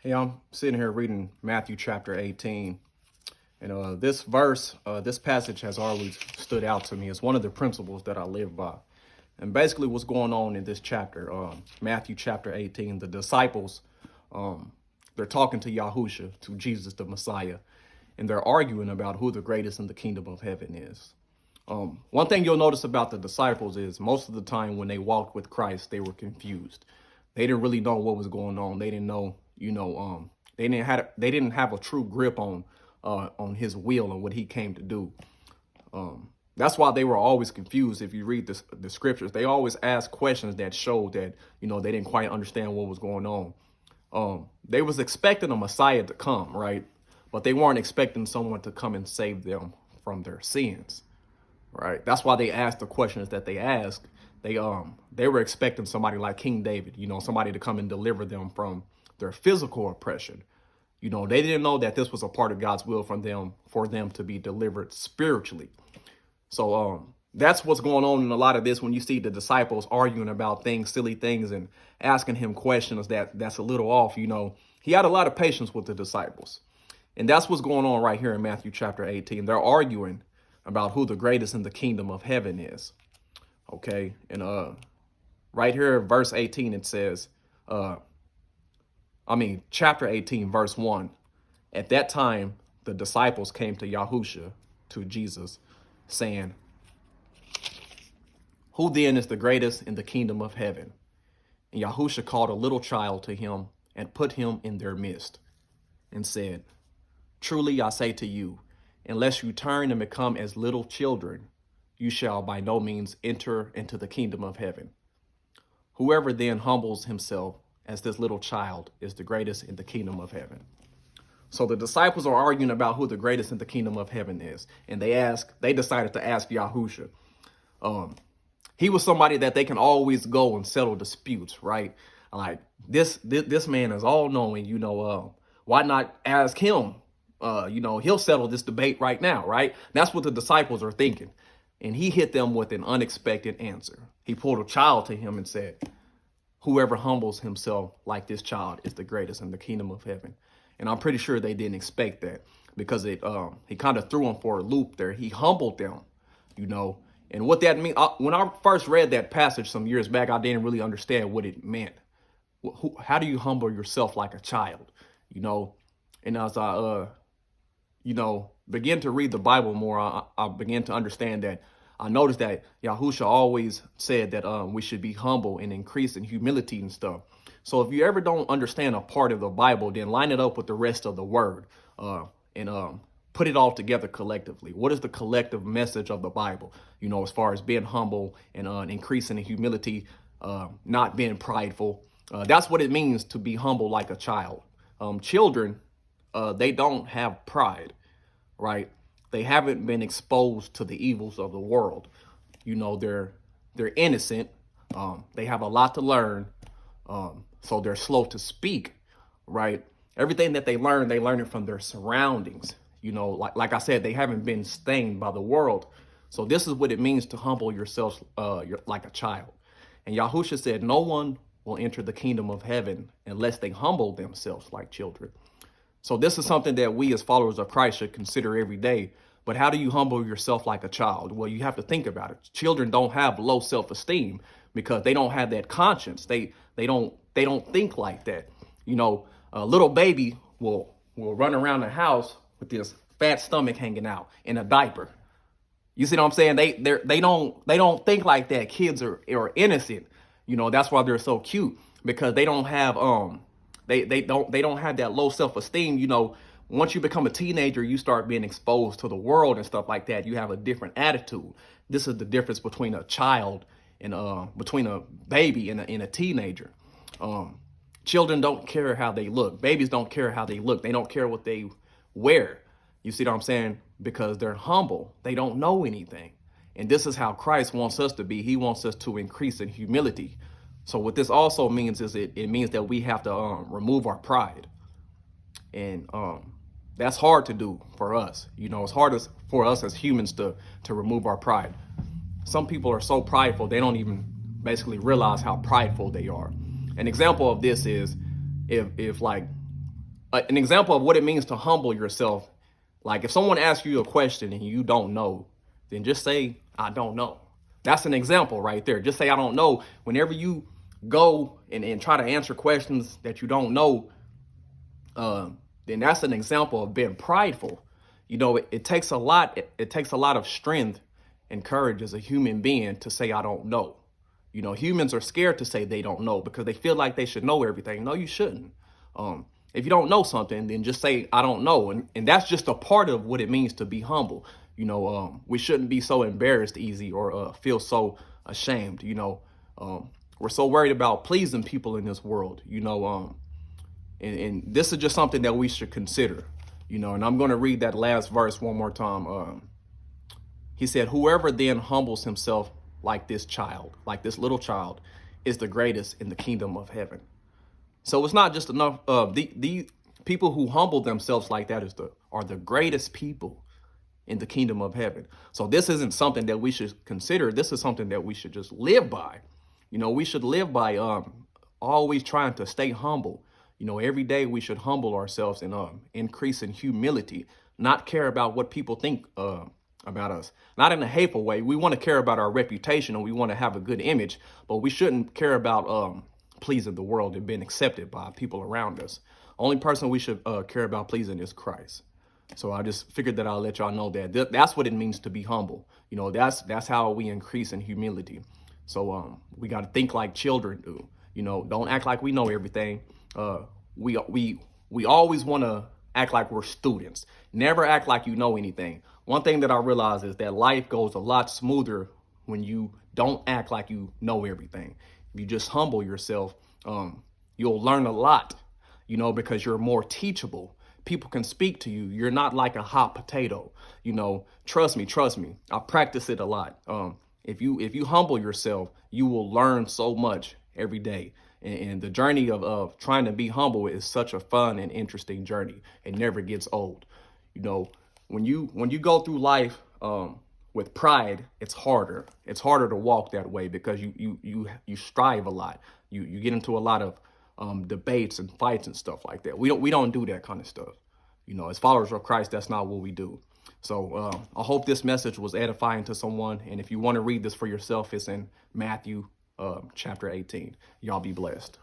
Hey, I'm sitting here reading Matthew chapter 18. And this passage has always stood out to me as one of the principles that I live by. And basically what's going on in this chapter, Matthew chapter 18, the disciples, they're talking to Yahusha, to Jesus, the Messiah, and they're arguing about who the greatest in the kingdom of heaven is. One thing you'll notice about the disciples is most of the time when they walked with Christ, they were confused. They didn't really know what was going on. They didn't know, they didn't have a true grip on his will and what he came to do. That's why they were always confused. If you read the scriptures, they always ask questions that showed that, they didn't quite understand what was going on. They was expecting a Messiah to come, right? But they weren't expecting someone to come and save them from their sins, right? That's why they asked the questions that they asked. They were expecting somebody like King David, somebody to come and deliver them from their physical oppression. They didn't know that this was a part of God's will for them to be delivered spiritually. So that's what's going on in a lot of this when you see the disciples arguing about things, silly things, and asking him questions that's a little off. He had a lot of patience with the disciples. And that's what's going on right here in Matthew chapter 18. They're arguing about who the greatest in the kingdom of heaven is. Okay. And right here, verse 18, it says, chapter 18, verse 1. At that time, the disciples came to Yahusha, to Jesus, saying, "Who then is the greatest in the kingdom of heaven?" And Yahusha called a little child to him and put him in their midst and said, "Truly I say to you, unless you turn and become as little children, you shall by no means enter into the kingdom of heaven. Whoever then humbles himself as this little child is the greatest in the kingdom of heaven." So the disciples are arguing about who the greatest in the kingdom of heaven is. And they decided to ask Yahusha. He was somebody that they can always go and settle disputes, right? Like this man is all knowing, why not ask him? He'll settle this debate right now, right? That's what the disciples are thinking. And he hit them with an unexpected answer. He pulled a child to him and said, "Whoever humbles himself like this child is the greatest in the kingdom of heaven." And I'm pretty sure they didn't expect that because he kind of threw them for a loop there. He humbled them, and what that means. When I first read that passage some years back, I didn't really understand what it meant. How do you humble yourself like a child? And as I, begin to read the Bible more, I began to understand that I noticed that Yahusha always said that we should be humble and increase in humility and stuff. So if you ever don't understand a part of the Bible, then line it up with the rest of the word and put it all together collectively. What is the collective message of the Bible, as far as being humble and increasing in humility, not being prideful? That's what it means to be humble like a child. Children, they don't have pride, right? They haven't been exposed to the evils of the world. They're innocent. They have a lot to learn. So they're slow to speak, right? Everything that they learn it from their surroundings. Like I said, they haven't been stained by the world. So this is what it means to humble yourselves like a child. And Yahusha said, no one will enter the kingdom of heaven unless they humble themselves like children. So this is something that we as followers of Christ should consider every day. But how do you humble yourself like a child? Well, you have to think about it. Children don't have low self-esteem because they don't have that conscience. They don't think like that. A little baby will run around the house with this fat stomach hanging out in a diaper. You see what I'm saying? They don't think like that. Kids are innocent. That's why they're so cute, because they don't have they don't have that low self-esteem. Once you become a teenager, you start being exposed to the world and stuff like that. You have a different attitude. This is the difference between a child and between a baby and a teenager. Children don't care how they look. Babies don't care how they look. They don't care what they wear. You see what I'm saying? Because they're humble. They don't know anything. And this is how Christ wants us to be. He wants us to increase in humility. So what this also means is it means that we have to remove our pride. And that's hard to do for us. It's hard for us as humans to remove our pride. Some people are so prideful, they don't even basically realize how prideful they are. An example of this is if like an example of what it means to humble yourself. Like if someone asks you a question and you don't know, then just say, I don't know. That's an example right there. Just say, I don't know. Whenever you go and try to answer questions that you don't know, then that's an example of being prideful. It takes a lot. It takes a lot of strength and courage as a human being to say, I don't know. Humans are scared to say they don't know because they feel like they should know everything. No, you shouldn't. If you don't know something, then just say, I don't know. And that's just a part of what it means to be humble. We shouldn't be so embarrassed easy or feel so ashamed. We're so worried about pleasing people in this world, and this is just something that we should consider, and I'm going to read that last verse one more time. He said, whoever then humbles himself like this child, like this little child, is the greatest in the kingdom of heaven. So it's not just enough of the people who humble themselves like that are the greatest people in the kingdom of heaven. So this isn't something that we should consider. This is something that we should just live by. We should live by always trying to stay humble. Every day we should humble ourselves and increase in humility, not care about what people think about us. Not in a hateful way. We want to care about our reputation and we want to have a good image, but we shouldn't care about pleasing the world and being accepted by people around us. Only person we should care about pleasing is Christ. So I just figured that I'll let y'all know that that's what it means to be humble. That's how we increase in humility. So we got to think like children do. Don't act like we know everything. We always want to act like we're students. Never act like you know anything. One thing that I realize is that life goes a lot smoother when you don't act like you know everything. If you just humble yourself, you'll learn a lot, because you're more teachable. People can speak to you. You're not like a hot potato. Trust me. I practice it a lot. If you humble yourself, you will learn so much every day. And the journey of trying to be humble is such a fun and interesting journey. It never gets old. When you go through life with pride, it's harder. It's harder to walk that way because you strive a lot. You get into a lot of debates and fights and stuff like that. We don't do that kind of stuff. As followers of Christ, that's not what we do. So I hope this message was edifying to someone. And if you want to read this for yourself, it's in Matthew chapter 18. Y'all be blessed.